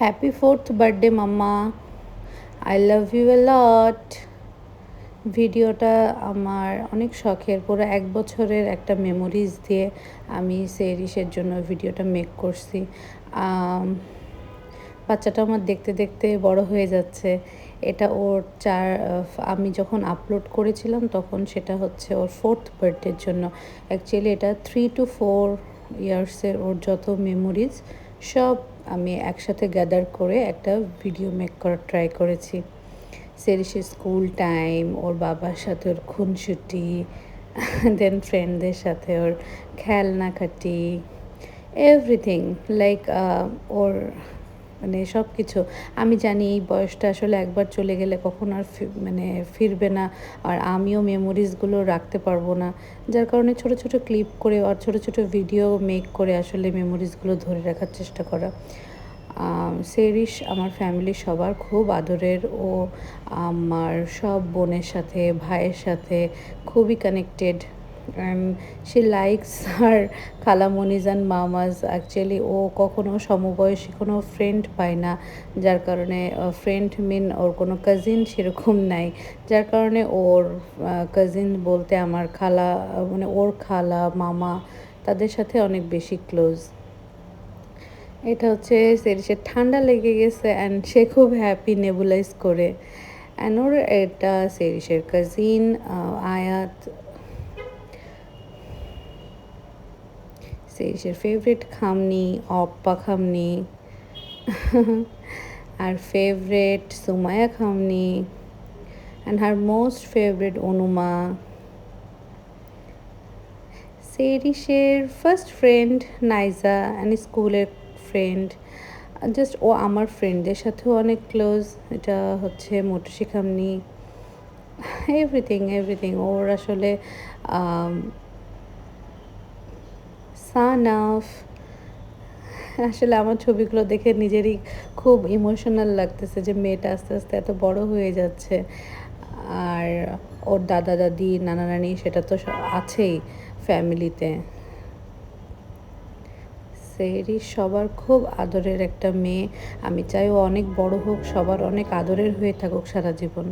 Happy 4th birthday mamma, I love you a lot. ভিডিওটা আমার অনেক শখের, পুরো 1 বছরের একটা মেমোরিজ দিয়ে আমি সেরিসের জন্য ভিডিওটা মেক করছি। বাচ্চাটা আমার দেখতে দেখতে বড় হয়ে যাচ্ছে। এটা ওর আমি যখন আপলোড করেছিলাম তখন সেটা হচ্ছে ওর 4th বার্থডের জন্য। অ্যাকচুয়ালি এটা 3 to 4 ইয়ার্সের ওর যত মেমোরিজ সব আমি একসাথে গ্যাদার করে একটা ভিডিও মেক করার ট্রাই করেছি। সেরিসের স্কুল টাইম, ওর বাবার সাথে ওর খুনসুটি, দেন ফ্রেন্ডদের সাথে ওর খেলনাকাটি, এভরিথিং লাইক ওর মানে সব কিছু। আমি জানি এই বয়সটা আসলে একবার চলে গেলে কখন আর ফিরবে না, আর আমিও মেমোরিজগুলো রাখতে পারবো না। যার কারণে ছোট ছোট ক্লিপ করে আর ছোট ছোট ভিডিও মেক করে আসলে মেমোরিজগুলো ধরে রাখার চেষ্টা করা। সেরিস আমার ফ্যামিলির সবার খুব আদরের। ও আমার সব বোনের সাথে, ভাইয়ের সাথে খুবই কানেক্টেড। শি লাইকস আর খালামণিজ অ্যান্ড মামাজ। অ্যাকচুয়ালি ও কখনো সমবয়সী কোনো ফ্রেন্ড পায় না, যার কারণে ফ্রেন্ড ওর কোনো কাজিন সেরকম নাই। যার কারণে ওর কাজিন বলতে আমার খালা, মানে ওর খালা মামা, তাদের সাথে অনেক বেশি ক্লোজ। এটা হচ্ছে সেরিসের ঠান্ডা লেগে গেছে অ্যান্ড সে খুব হ্যাপি নেবুলাইজ করে। অ্যান্ড ওর এটা সেরিসের কাজিন আয়াত, সেরিসের ফেভারিট খামনি অপ্পা খামনি, আর ফেভারিট সুমায়া খামনি, and her most favourite Anuma. সেরিসের ফার্স্ট ফ্রেন্ড নাইজা, অ্যান্ড স্কুলের ফ্রেন্ড। জাস্ট ও আমার ফ্রেন্ডদের সাথেও অনেক ক্লোজ। এটা হচ্ছে মোটুসি খামনি। এভরিথিং এভরিথিং ওর আসলে সান অফ। আসলে আমার ছবিগুলো দেখে নিজেরই খুব ইমোশনাল লাগতেছে যে মেয়েটা আস্তে আস্তে এত বড় হয়ে যাচ্ছে। আর ওর দাদা দাদি নানা নানি সেটা তো আছেই ফ্যামিলিতে। সেরি সবার খুব আদরের একটা মেয়ে। আমি চাই ও অনেক বড় হোক, সবার অনেক আদরের হয়ে থাকুক সারা জীবন।